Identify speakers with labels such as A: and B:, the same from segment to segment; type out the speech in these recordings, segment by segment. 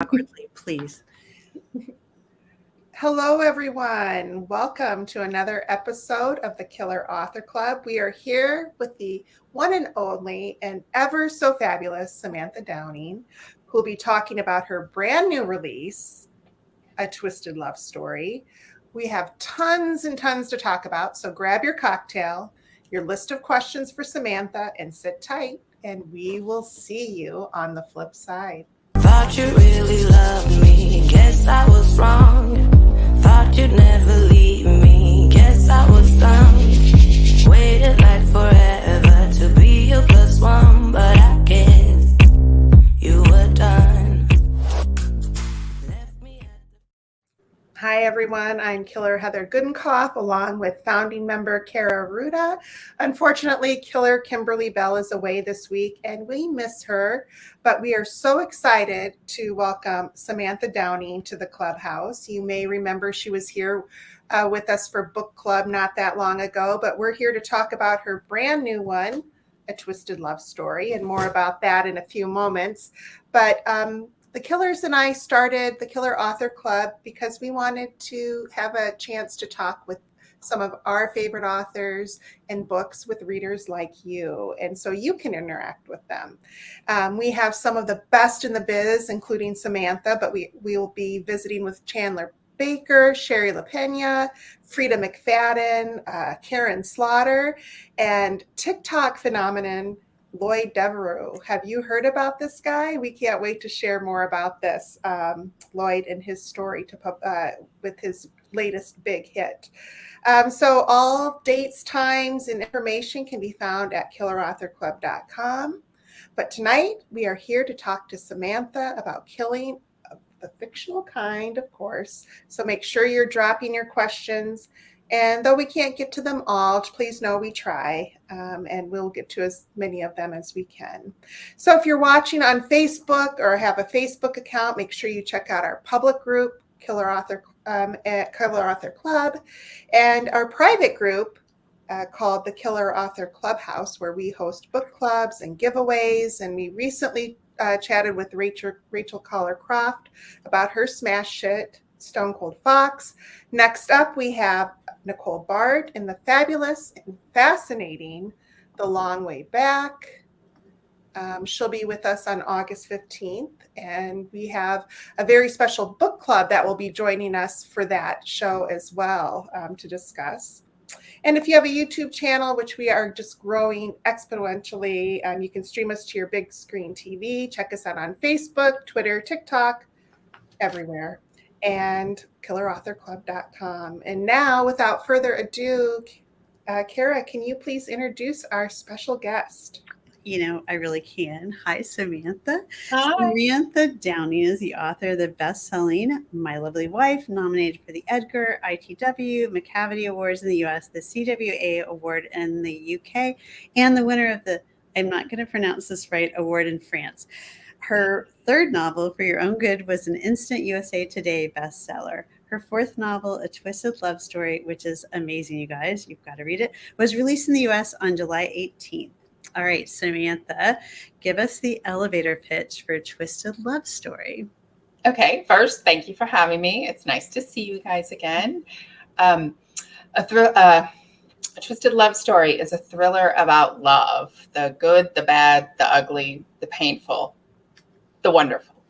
A: awkwardly, please.
B: Hello, everyone. Welcome to another episode of the Killer Author Club. We are here with the one and only and ever so fabulous Samantha Downing, who will be talking about her brand new release, A Twisted Love Story. We have tons and tons to talk about, so grab your cocktail, your list of questions for Samantha, and sit tight, and we will see you on the flip side.
C: Thought you really loved me, guess I was wrong. Thought you'd never leave me, guess I was dumb. Waited like forever to be your plus one, but I guess you were done.
B: Hi, everyone. I'm Killer Heather Goodenkoff, along with founding member Kara Ruda. Unfortunately, Killer Kimberly Bell is away this week, and we miss her, but we are so excited to welcome Samantha Downing to the clubhouse. You may remember she was here with us for book club not that long ago, but we're here to talk about her brand new one, A Twisted Love Story, and more about that in a few moments. But the Killers and I started the Killer Author Club because we wanted to have a chance to talk with some of our favorite authors and books with readers like you. And so you can interact with them. We have some of the best in the biz, including Samantha, but we will be visiting with Chandler Baker, Sherry LaPena, Frida McFadden, Karen Slaughter, and TikTok phenomenon Lloyd Devereaux. Have you heard about this guy? We can't wait to share more about this, Lloyd and his story with his latest big hit. So all dates, times, and information can be found at killerauthorclub.com. But tonight we are here to talk to Samantha about killing of the fictional kind, of course. So make sure you're dropping your questions. And though we can't get to them all, please know we try, and we'll get to as many of them as we can. So if you're watching on Facebook or have a Facebook account, make sure you check out our public group, Killer Author at Killer Author Club, and our private group called the Killer Author Clubhouse, where we host book clubs and giveaways. And we recently chatted with Rachel Collar-Croft about her smash hit, Stone Cold Fox. Next up, we have Nicole Bard in the fabulous and fascinating The Long Way Back. She'll be with us on August 15th, and we have a very special book club that will be joining us for that show as well to discuss. And if you have a YouTube channel, which we are just growing exponentially, you can stream us to your big screen TV. Check us out on Facebook, Twitter, TikTok, everywhere, and killerauthorclub.com. And now, without further ado, Kara, can you please introduce our special guest?
A: I really can. Hi, Samantha.
D: Hi.
A: Samantha Downing is the author of the best-selling My Lovely Wife, nominated for the Edgar, ITW, Macavity Awards in the US, the CWA Award in the UK, and the winner of the, I'm not going to pronounce this right, award in France. Her third novel, For Your Own Good, was an instant USA Today bestseller. Her fourth novel, A Twisted Love Story, which is amazing, you guys, you've got to read it, was released in the US on July 18th. All right, Samantha, give us the elevator pitch for A Twisted Love Story.
D: Okay, first, thank you for having me. It's nice to see you guys again. A Twisted Love Story is a thriller about love, the good, the bad, the ugly, the painful, the wonderful.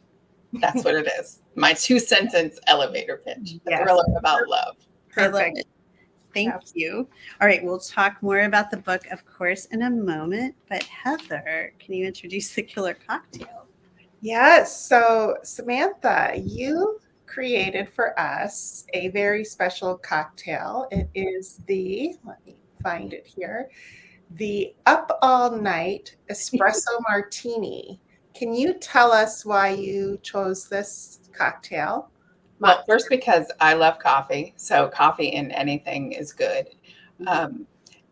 D: That's what it is. My 2-sentence elevator pitch. A thriller about love.
B: Perfect.
A: Thank you. All right, we'll talk more about the book, of course, in a moment. But Heather, can you introduce the killer cocktail?
B: Yes. So Samantha, you created for us a very special cocktail. It is let me find it here, the Up All Night Espresso Martini. Can you tell us why you chose this cocktail?
D: Well, first, because I love coffee, so coffee in anything is good.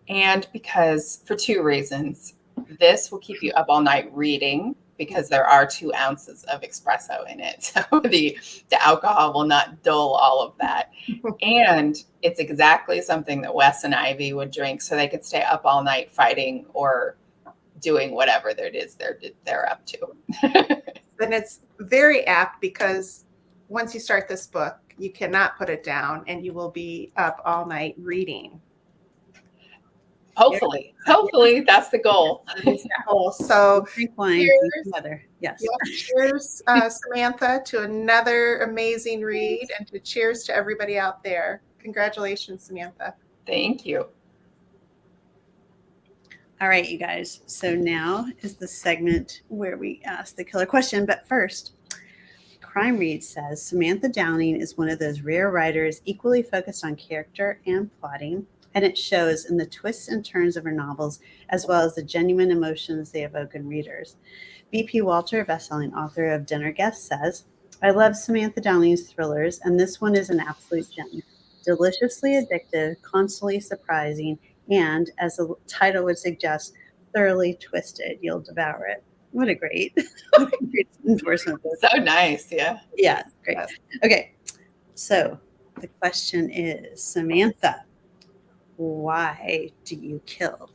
D: And because, for 2 reasons, this will keep you up all night reading, because there are 2 ounces of espresso in it. So the alcohol will not dull all of that. And it's exactly something that Wes and Ivy would drink so they could stay up all night fighting or doing whatever it is they're up to.
B: then it's very apt, because once you start this book, you cannot put it down, and you will be up all night reading.
D: Hopefully that's the goal.
B: So
A: Drink wine, drink
B: cheers.
A: together. Yes.
B: Yeah, cheers, Samantha, to another amazing read, and to cheers to everybody out there. Congratulations, Samantha.
D: Thank you.
A: All right, you guys. So now is the segment where we ask the killer question. But first, Crime Read says Samantha Downing is one of those rare writers equally focused on character and plotting, and it shows in the twists and turns of her novels, as well as the genuine emotions they evoke in readers. B.P. Walter, bestselling author of Dinner Guest, says, I love Samantha Downing's thrillers, and this one is an absolute gem. Deliciously addictive, constantly surprising, and, as the title would suggest, thoroughly twisted. You'll devour it. What a great, great endorsement.
D: So nice. Yeah.
A: Yeah, great. Okay, so the question is, Samantha, why do you kill?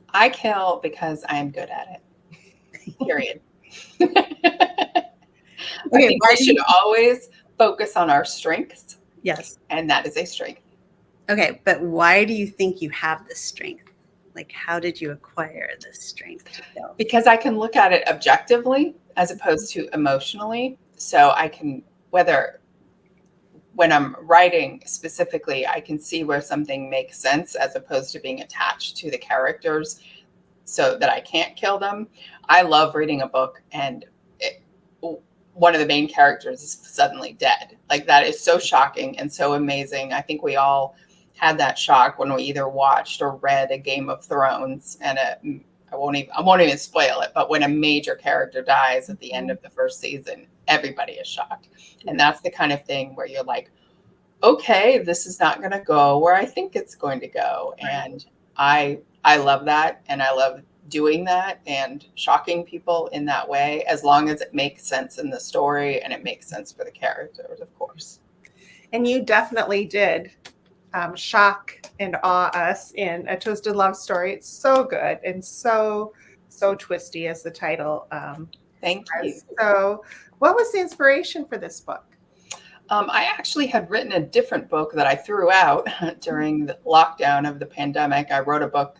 D: I kill because I am good at it. Period. I think we should always focus on our strengths.
A: Yes.
D: And that is a strength.
A: Okay, but why do you think you have this strength? Like, how did you acquire this strength to kill?
D: Because I can look at it objectively as opposed to emotionally. So I can, when I'm writing specifically, I can see where something makes sense as opposed to being attached to the characters so that I can't kill them. I love reading a book and one of the main characters is suddenly dead. Like, that is so shocking and so amazing. I think we all had that shock when we either watched or read a Game of Thrones, and I won't even spoil it, but when a major character dies at the end of the first season, everybody is shocked. And that's the kind of thing where you're like, okay, this is not going to go where I think it's going to go. And I love that, and I love doing that and shocking people in that way, as long as it makes sense in the story and it makes sense for the characters, of course.
B: And you definitely did shock and awe us in A Twisted Love Story. It's so good and so twisty, as the title
D: Thank you.
B: So what was the inspiration for this book?
D: I actually had written a different book that I threw out during the lockdown of the pandemic. I wrote a book,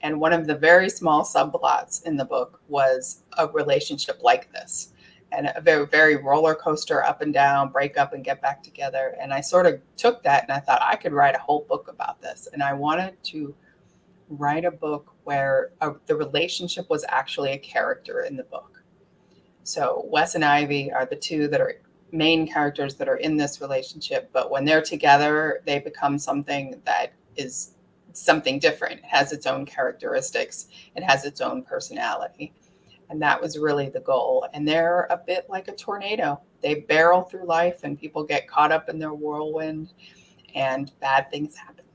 D: and one of the very small subplots in the book was a relationship like this, and a very, very roller coaster, up and down, break up and get back together. And I sort of took that and I thought I could write a whole book about this. And I wanted to write a book where the relationship was actually a character in the book. So Wes and Ivy are the two that are main characters that are in this relationship, but when they're together, they become something that is something different. It has its own characteristics. It has its own personality. And that was really the goal. And they're a bit like a tornado. They barrel through life and people get caught up in their whirlwind and bad things happen.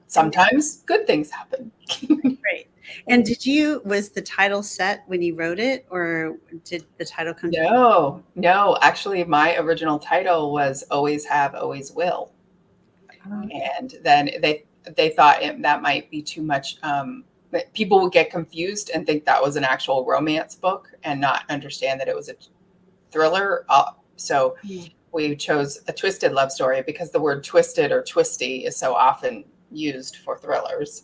D: Sometimes good things happen.
A: Great. And was the title set when you wrote it, or did the title come?
D: No. Actually, my original title was Always Have, Always Will. And then they thought that might be too much. People would get confused and think that was an actual romance book and not understand that it was a thriller. So we chose A Twisted Love Story because the word twisted or twisty is so often used for thrillers,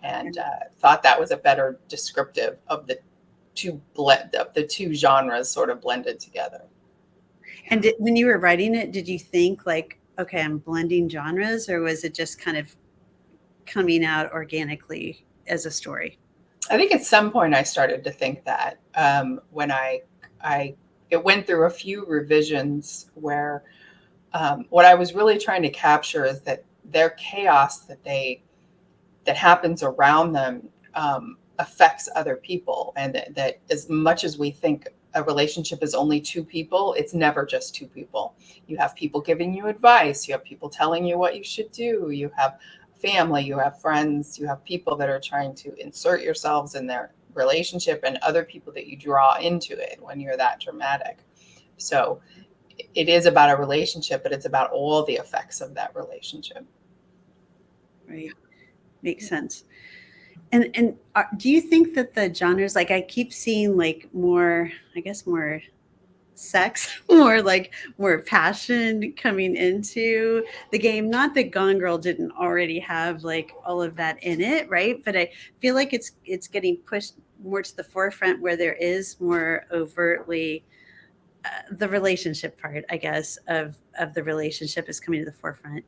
D: and thought that was a better descriptive of the two genres sort of blended together.
A: And when you were writing it, did you think like, okay, I'm blending genres, or was it just kind of coming out organically as a story?
D: I think at some point I started to think that when it went through a few revisions where what I was really trying to capture is that their chaos that happens around them affects other people, and that as much as we think a relationship is only two people, it's never just two people. You have people giving you advice, you have people telling you what you should do, you have family, you have friends, you have people that are trying to insert yourselves in their relationship, and other people that you draw into it when you're that dramatic. So it is about a relationship, but it's about all the effects of that relationship.
A: Right. Makes sense. And do you think that the genres, like I keep seeing like more, I guess more sex, more passion coming into the game. Not that Gone Girl didn't already have like all of that in it, right? But I feel like it's getting pushed more to the forefront where there is more overtly the relationship part, I guess, of the relationship is coming to the forefront.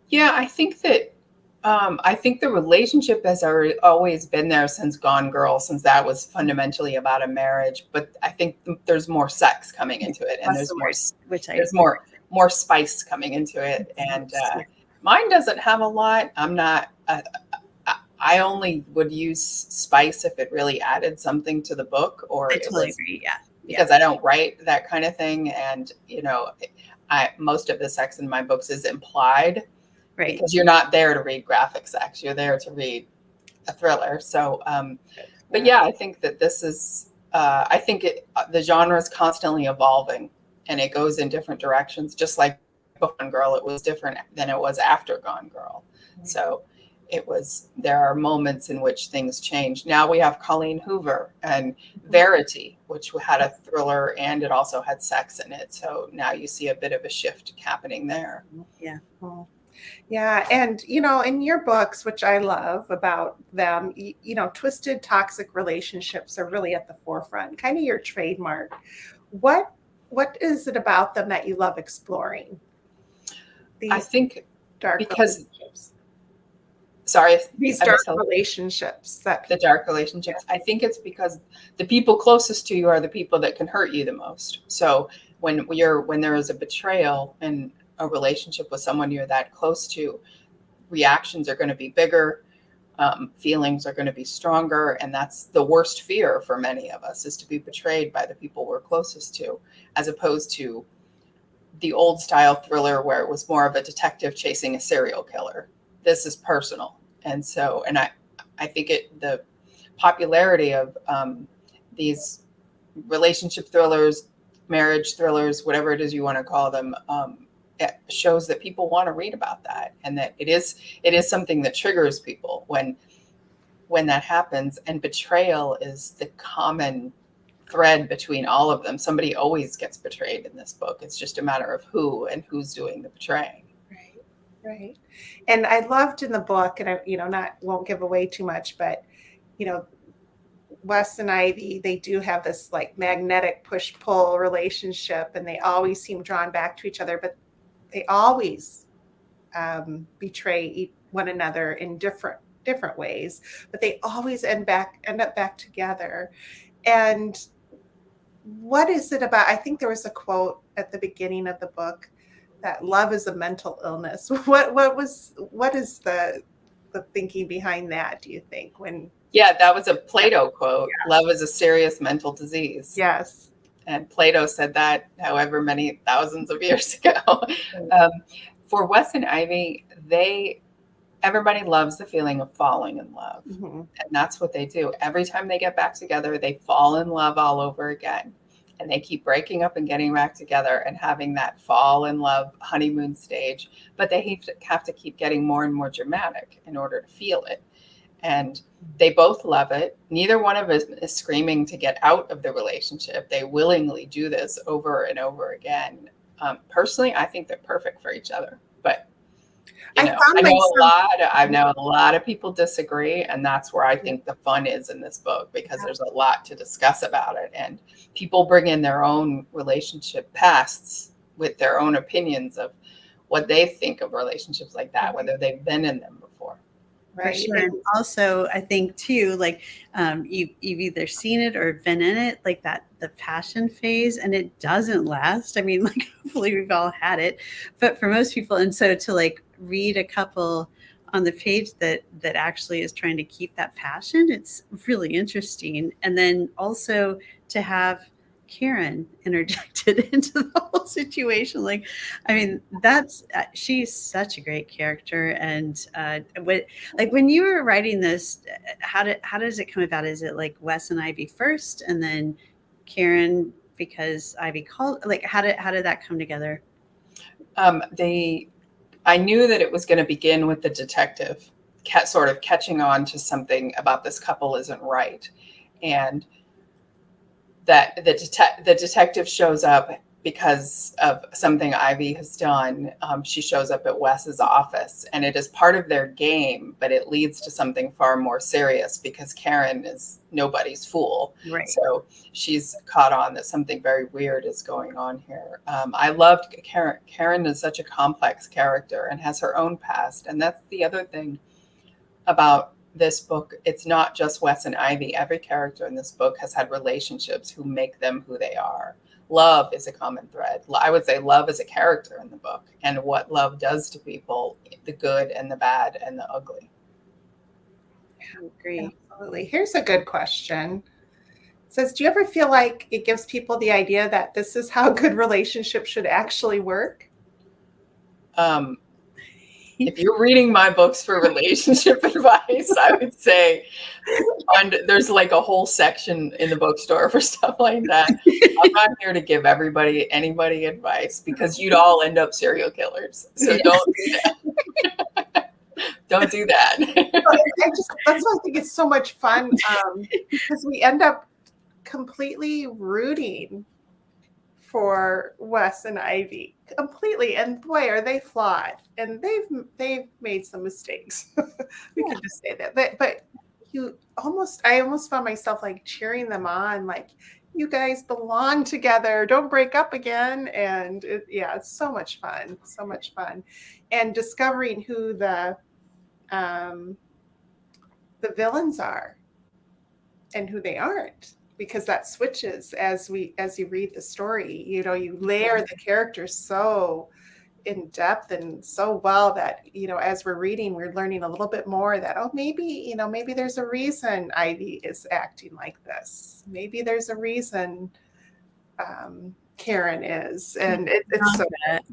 D: Yeah, I think the relationship has always been there since Gone Girl, since that was fundamentally about a marriage. But I think there's more sex coming into it, and
A: That's the word, which I
D: there's more spice coming into it. And mine doesn't have a lot. I'm not. I only would use spice if it really added something to the book, or
A: I
D: it
A: totally
D: was
A: agree. Yeah,
D: because I don't write that kind of thing, and most of the sex in my books is implied.
A: right.
D: Because you're not there to read graphic sex, you're there to read a thriller. So, but yeah, I think that this is, the genre is constantly evolving and it goes in different directions. Just like Gone Girl, it was different than it was after Gone Girl. So there are moments in which things change. Now we have Colleen Hoover and Verity, which had a thriller and it also had sex in it. So now you see a bit of a shift happening there.
A: Yeah.
B: Oh. Yeah. And, in your books, which I love about them, twisted, toxic relationships are really at the forefront, kind of your trademark. What is it about them that you love exploring?
D: I think
B: dark
D: because,
B: relationships.
D: sorry,
B: These dark relationships
D: the dark relationships. I think it's because the people closest to you are the people that can hurt you the most. So when there is a betrayal in a relationship with someone you're that close to, reactions are going to be bigger, feelings are going to be stronger, and that's the worst fear for many of us, is to be betrayed by the people we're closest to, as opposed to the old style thriller where it was more of a detective chasing a serial killer. This is personal. And so, and I think the popularity of these relationship thrillers, marriage thrillers, whatever it is you want to call them, it shows that people want to read about that, and that it is something that triggers people when that happens. And betrayal is the common thread between all of them. Somebody always gets betrayed in this book. It's just a matter of who and who's doing the betraying.
B: Right. And I loved in the book, and I, won't give away too much, but, Wes and Ivy, they do have this like magnetic push-pull relationship, and they always seem drawn back to each other, but they always betray one another in different ways, but they always end up back together. And what is it about? I think there was a quote at the beginning of the book that love is a mental illness. What is the thinking behind that, do you think?
D: Yeah, that was a Plato quote. Yes. Love is a serious mental disease.
B: Yes.
D: And Plato said that however many thousands of years ago. For Wes and Ivy, everybody loves the feeling of falling in love. Mm-hmm. And that's what they do. Every time they get back together, they fall in love all over again. And they keep breaking up and getting back together and having that fall in love honeymoon stage. But they have to keep getting more and more dramatic in order to feel it. And they both love it. Neither one of us is screaming to get out of the relationship. They willingly do this over and over again. Personally, I think they're perfect for each other. But I know a lot of people disagree, and that's where I think the fun is in this book, because there's a lot to discuss about it, and people bring in their own relationship pasts with their own opinions of what they think of relationships like that, whether they've been in them before.
A: Right. For sure. And also, I think too, like you've either seen it or been in it, like the passion phase, and it doesn't last. I mean, like hopefully we've all had it, but for most people, and so to like read a couple on the page that actually is trying to keep that passion, it's really interesting. And then also to have Karen interjected into the whole situation. Like, I mean, she's such a great character. And when you were writing this, how does it come about? Is it like Wes and Ivy first, and then Karen because Ivy called? Like, how did that come together?
D: I knew that it was going to begin with the detective, sort of catching on to something about this couple isn't right. And that the detective shows up because of something Ivy has done. She shows up at Wes's office, and it is part of their game, but it leads to something far more serious because Karen is nobody's fool.
A: Right.
D: So she's caught on that something very weird is going on here. I loved Karen. Karen is such a complex character and has her own past. And that's the other thing about this book. It's not just Wes and Ivy. Every character in this book has had relationships who make them who they are. Love is a common thread. I would say love is a character in the book, and what love does to people, the good and the bad and the ugly.
A: I agree.
B: Absolutely. Here's a good question. It says, do you ever feel like it gives people the idea that this is how good relationships should actually work?
D: If you're reading my books for relationship advice, I would say there's like a whole section in the bookstore for stuff like that. I'm not here to give anybody advice because you'd all end up serial killers. So don't do that. Don't do that.
B: That's why I think it's so much fun, because we end up completely rooting for Wes and Ivy completely, and boy, are they flawed, and they've made some mistakes. We can just say that, but I almost found myself like cheering them on, like, you guys belong together, don't break up again. And it's so much fun, and discovering who the villains are and who they aren't, because that switches as you read the story. You layer the characters so in depth and so well that, as we're reading, we're learning a little bit more that, maybe there's a reason Ivy is acting like this. Maybe there's a reason Karen is. And it's so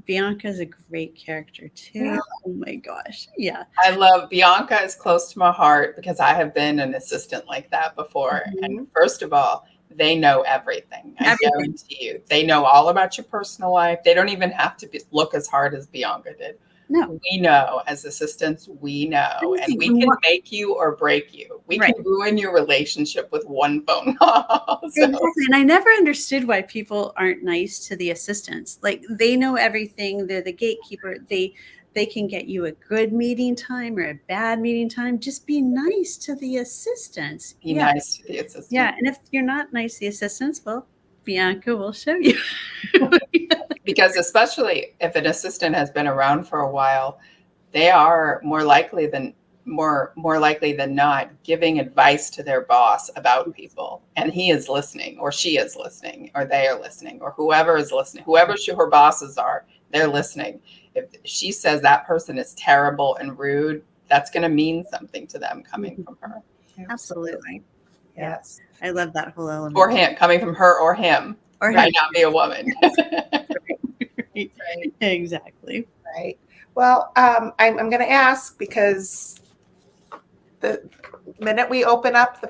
A: Bianca's a great character too. Yeah. Oh my gosh. Yeah.
D: I love Bianca is close to my heart because I have been an assistant like that before. Mm-hmm. And first of all, they know everything. I guarantee you. They know all about your personal life. They don't even have to look as hard as Bianca did.
A: No.
D: We know as assistants, we know. And we can make you or break you. We can ruin your relationship with one phone call. So.
A: Exactly. And I never understood why people aren't nice to the assistants. Like, they know everything. They're the gatekeeper. They can get you a good meeting time or a bad meeting time. Just be nice to the assistants.
D: Be nice to the assistants.
A: Yeah. And if you're not nice to the assistants, well, Bianca will show you.
D: Because especially if an assistant has been around for a while, they are more likely than not giving advice to their boss about people. And he is listening, or she is listening, or they are listening, or whoever is listening, whoever her bosses are, they're listening. If she says that person is terrible and rude, that's going to mean something to them coming from her.
A: Absolutely.
B: Yes.
A: I love that whole element.
D: Or him, coming from her or him. Or might not be a woman.
A: Right. Exactly.
B: Right. Well, I'm going to ask, because the minute we open up to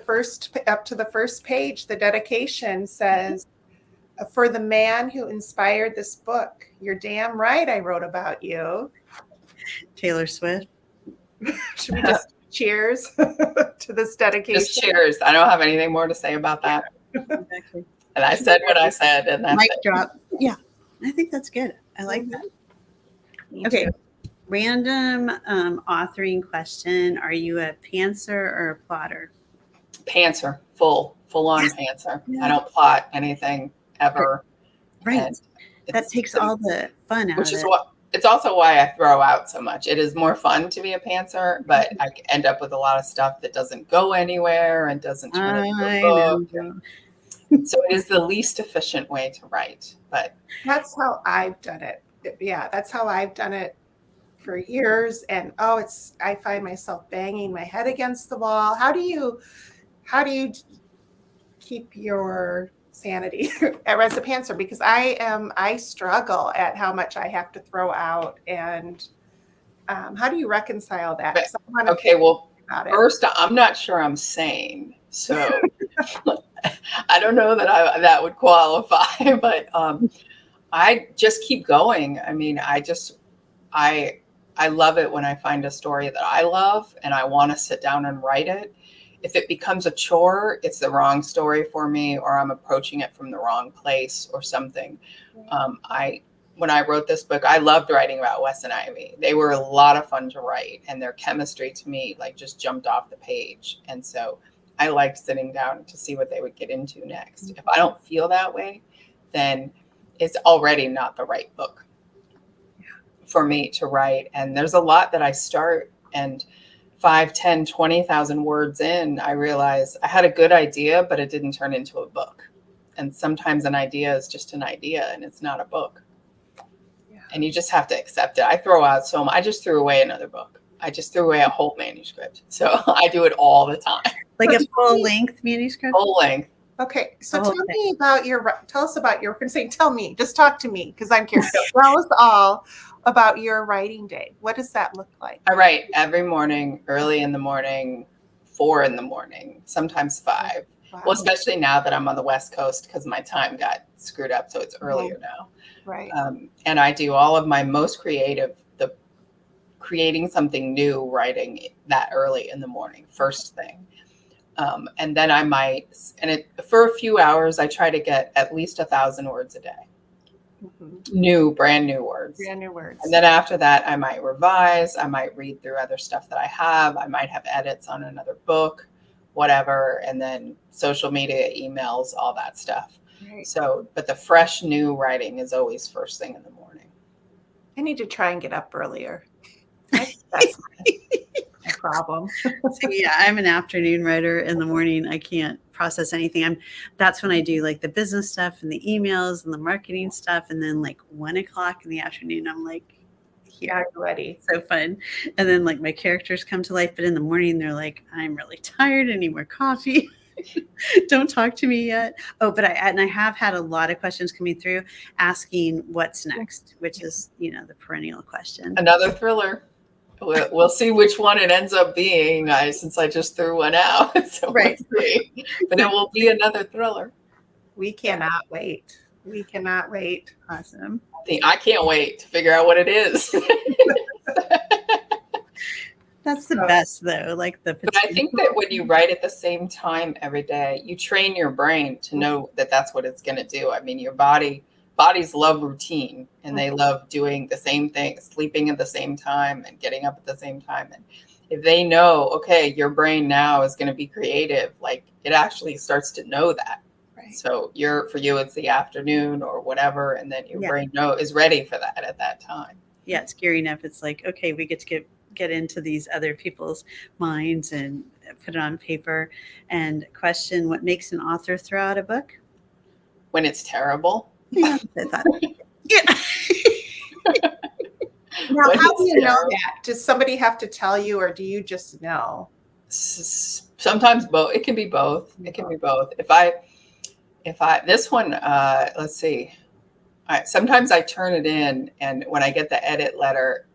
B: the first page, the dedication says, "For the man who inspired this book, you're damn right I wrote about you."
A: Taylor Swift.
B: Should we just cheers to this dedication?
D: Just cheers. I don't have anything more to say about that.
A: Exactly.
D: And I said what I said, and that's
A: Mic
D: it.
A: drop. Yeah, I think that's good. I like that. Okay. Random authoring question. Are you a pantser or a plotter?
D: Pantser. Full on pantser. Yeah. I don't plot anything ever.
A: Right. That takes all the fun out of it.
D: It's also why I throw out so much. It is more fun to be a pantser, but I end up with a lot of stuff that doesn't go anywhere and doesn't turn into a book. So it is the least efficient way to write, but
B: that's how I've done it. Yeah, that's how I've done it for years. And I find myself banging my head against the wall. How do you keep your sanity as a pantser? Because I struggle at how much I have to throw out, and how do you reconcile that?
D: Okay, well, first, I'm not sure I'm sane, so I don't know that that would qualify, but I just keep going. I mean, I I love it when I find a story that I love and I want to sit down and write it. If it becomes a chore, it's the wrong story for me, or I'm approaching it from the wrong place or something. When I wrote this book, I loved writing about Wes and Ivy. They were a lot of fun to write, and their chemistry to me like just jumped off the page. And so I liked sitting down to see what they would get into next. If I don't feel that way, then it's already not the right book for me to write. And there's a lot that I start, and 5, 10, 20,000 words in, I realize I had a good idea, but it didn't turn into a book. And sometimes an idea is just an idea and it's not a book. Yeah. And you just have to accept it. I throw out I just threw away another book. I just threw away a whole manuscript. So I do it all the time.
A: Like a full length manuscript?
D: Full length.
B: Okay, so tell us about your, tell me, just talk to me, because I'm curious. Tell us all about your writing day. What does that look like?
D: I write every morning, early in the morning, 4 in the morning, sometimes 5. Wow. Well, especially now that I'm on the West Coast, because my time got screwed up, so it's earlier now.
B: Right.
D: And I do all of my most creative, the creating something new, writing that early in the morning, first thing. And then I might, for a few hours, I try to get at least 1,000 words a day. Brand new words.
B: Brand new words.
D: And then after that, I might revise. I might read through other stuff that I have. I might have edits on another book, whatever. And then social media, emails, all that stuff. Right. So, but the fresh new writing is always first thing in the morning.
B: I need to try and get up earlier. That's my problem.
A: So yeah, I'm an afternoon writer. In the morning, I can't process anything. That's when I do like the business stuff and the emails and the marketing stuff. And then like 1 o'clock in the afternoon, I'm like, here,
B: ready.
A: So fun. And then like my characters come to life. But in the morning, they're like, I'm really tired. I need more coffee. Don't talk to me yet. Oh, but I have had a lot of questions coming through asking what's next, which is, the perennial question.
D: Another thriller. We'll see which one it ends up being, since I just threw one out. So
A: right.
D: But it will be another thriller.
B: We cannot wait. We cannot wait.
A: Awesome.
D: I can't wait to figure out what it is.
A: That's the best, though. But
D: I think that when you write at the same time every day, you train your brain to know that that's what it's going to do. I mean, your bodies love routine, and they love doing the same thing, sleeping at the same time and getting up at the same time. And if they know, okay, your brain now is going to be creative, like it actually starts to know that. Right. So for you, it's the afternoon or whatever. And then your brain is ready for that at that time.
A: Yeah. It's gearing up. It's like, okay, we get to get into these other people's minds and put it on paper. And question, what makes an author throw out a book?
D: When it's terrible.
A: Yeah, I thought.
B: Yeah. Now, how do you know that? Does somebody have to tell you, or do you just know?
D: Sometimes both. It can be both. It can be both. If I this one, let's see. Sometimes I turn it in, and when I get the edit letter,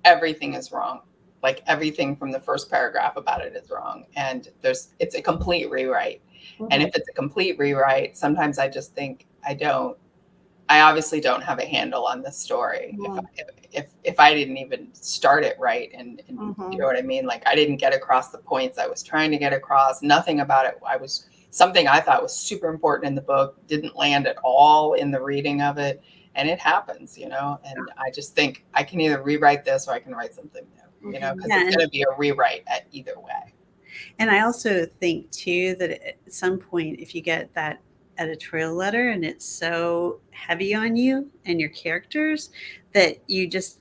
D: everything is wrong. Like everything from the first paragraph about it is wrong, and it's a complete rewrite. Mm-hmm. And if it's a complete rewrite, sometimes I just think I obviously don't have a handle on this story. Mm-hmm. If I didn't even start it right, and mm-hmm. you know what I mean? Like I didn't get across the points I was trying to get across. Nothing about it. Something I thought was super important in the book didn't land at all in the reading of it. And it happens, and I just think I can either rewrite this or I can write something new, because it's going to be a rewrite at either way.
A: And I also think too, that at some point, if you get that editorial letter and it's so heavy on you and your characters that you just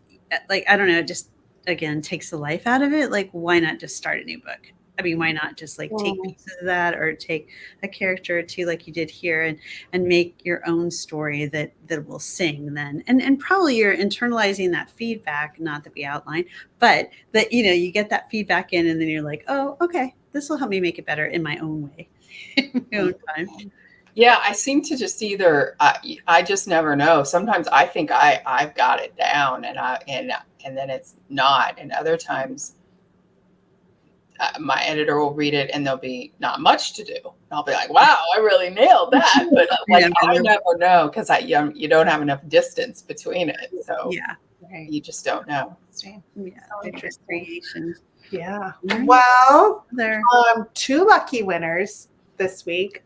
A: I don't know, it just again takes the life out of it. Like, why not just start a new book? I mean, why not just take pieces of that, or take a character or two like you did here and make your own story that will sing then. And probably you're internalizing that feedback, not that we outline, but that, you get that feedback in, and then you're like, oh, okay, this will help me make it better in my own way, in my own time.
D: Yeah, I seem to just I just never know. Sometimes I think I've got it down, and then it's not. And other times my editor will read it and there'll be not much to do. And I'll be like, wow, I really nailed that. But like, I never know because you don't have enough distance between it. So
A: Yeah.
B: Right.
D: you just don't know.
A: Yeah.
B: So interesting.
A: Creation.
B: Yeah.
A: Right.
B: Well,
A: There.
B: 2 lucky winners this week.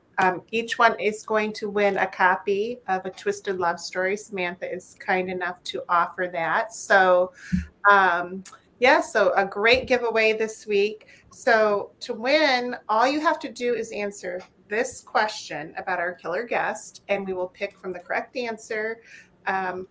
B: Each one is going to win a copy of A Twisted Love Story. Samantha is kind enough to offer that. So, so a great giveaway this week. So to win, all you have to do is answer this question about our killer guest, and we will pick from the correct answer.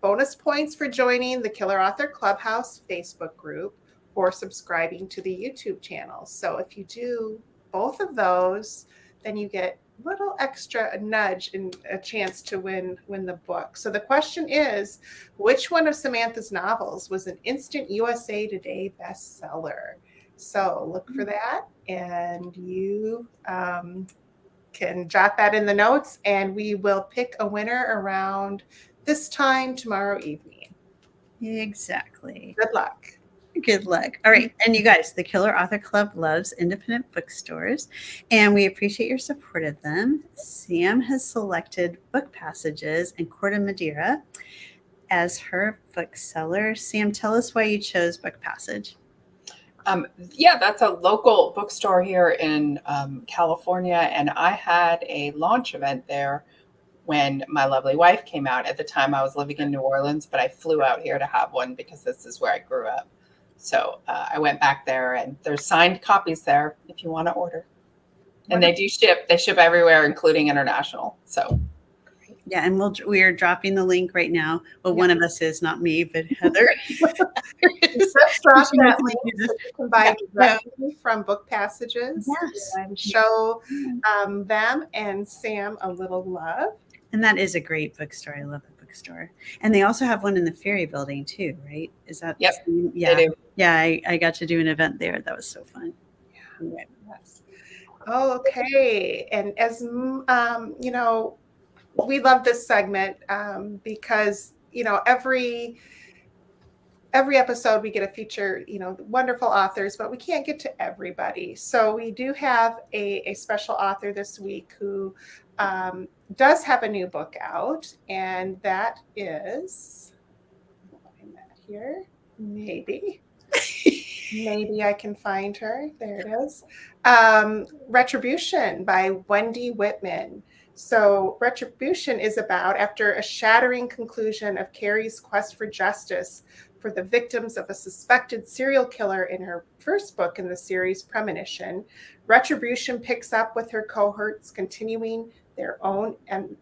B: Bonus points for joining the Killer Author Clubhouse Facebook group or subscribing to the YouTube channel. So if you do both of those, then you get a little extra nudge and a chance to win the book. So the question is, which one of Samantha's novels was an instant USA Today bestseller? So look for that, and you can jot that in the notes, and we will pick a winner around this time tomorrow evening.
A: Exactly.
B: Good luck.
A: Good luck. All right. And you guys, the Killer Author Club loves independent bookstores, and we appreciate your support of them. Sam has selected Book Passages and Corte Madera as her bookseller. Sam, tell us why you chose Book Passage.
D: That's a local bookstore here in California, and I had a launch event there when my lovely wife came out. At the time, I was living in New Orleans, but I flew out here to have one because this is where I grew up. So I went back there, and there's signed copies there if you want to order. And they do ship. They ship everywhere, including international. So.
A: Yeah, and we are dropping the link right now. Well, one of us is, not me, but Heather.
B: Let's drop that link so you can buy directly from Book Passages and show them and Sam a little love.
A: And that is a great bookstore. I love that bookstore. And they also have one in the Ferry Building too, right? Is that?
D: Yep.
A: Yeah.
D: They do.
A: Yeah, I got to do an event there. That was so fun.
B: Yeah. Yes. Okay. And as we love this segment because every episode we get a feature wonderful authors, but we can't get to everybody. So we do have a special author this week who does have a new book out, and that is, find that here, maybe I can find her. There it is. Retribution by Wendy Whitman. So Retribution is about, after a shattering conclusion of Carrie's quest for justice for the victims of a suspected serial killer in her first book in the series, Premonition, Retribution picks up with her cohorts, continuing their own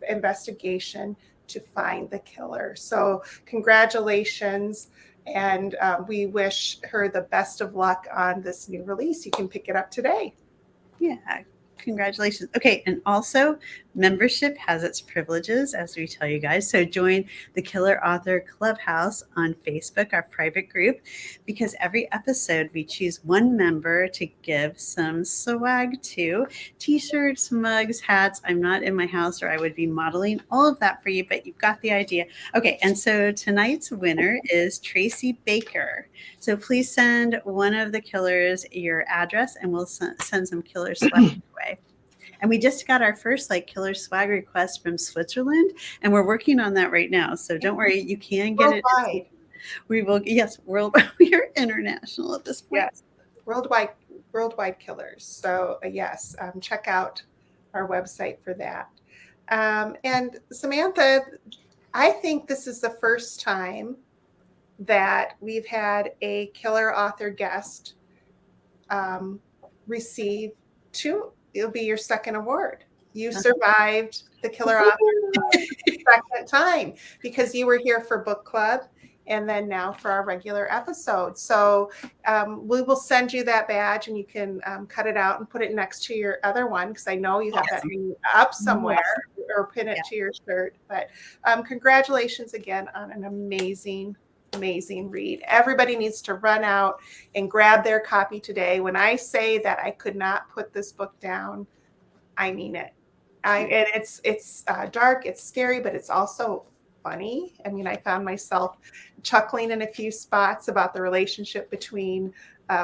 B: investigation to find the killer. So congratulations, and we wish her the best of luck on this new release. You can pick it up today.
A: Yeah. Congratulations. Okay. And also, membership has its privileges, as we tell you guys. So join the Killer Author Clubhouse on Facebook, our private group, because every episode we choose one member to give some swag to: t-shirts, mugs, hats. I'm not in my house, or I would be modeling all of that for you, but you've got the idea. Okay. And so tonight's winner is Tracy Baker. So please send one of the killers your address, and we'll send some killer swag away. And we just got our first killer swag request from Switzerland, and we're working on that right now. So don't worry, you can get
B: worldwide.
A: it. We will. Yes, worldwide. We are international at this point.
B: Yes, worldwide killers. So yes, check out our website for that. And Samantha, I think this is the first time that we've had a killer author guest receive two. It'll be your second award. You survived the Killer Author second time because you were here for book club and then now for our regular episode. So we will send you that badge, and you can cut it out and put it next to your other one, because I know you have that up somewhere, or pin it to your shirt. But congratulations again on an amazing read. Everybody needs to run out and grab their copy today. When I say that I could not put this book down, I mean it. And it's dark, it's scary, but it's also funny. I mean, I found myself chuckling in a few spots about the relationship between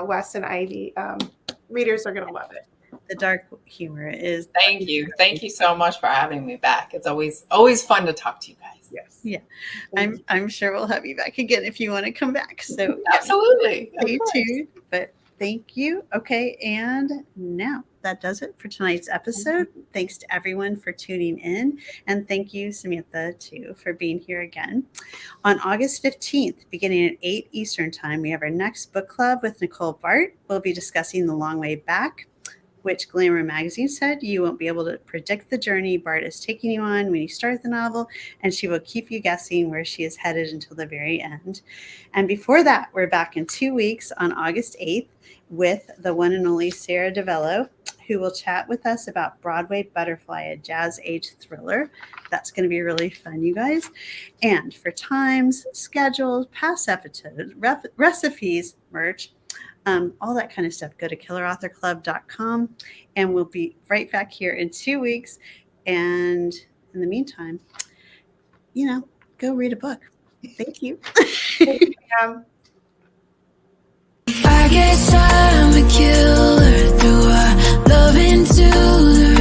B: Wes and Ivy. Readers are going to love it.
A: The dark humor is.
D: Thank you. Thank you so much for having me back. It's always fun to talk to you guys.
B: Yes.
A: Yeah. I'm sure we'll have you back again if you want to come back. So
D: absolutely.
A: Stay tuned. But thank you. Okay. And now that does it for tonight's episode. Thanks to everyone for tuning in. And thank you, Samantha, too, for being here again. On August 15th, beginning at 8 Eastern Time, we have our next book club with Nicole Bart. We'll be discussing The Long Way Back, which Glamour magazine said you won't be able to predict the journey Bart is taking you on when you start the novel, and she will keep you guessing where she is headed until the very end. And before that, we're back in 2 weeks on August 8th with the one and only Sarah DeVello, who will chat with us about Broadway Butterfly, a jazz age thriller. That's going to be really fun, you guys. And for times, schedules, past episodes, recipes, merch, all that kind of stuff, go to killerauthorclub.com, and we'll be right back here in 2 weeks. And in the meantime, go read a book. Thank you.
C: I guess I'm a killer through our love into the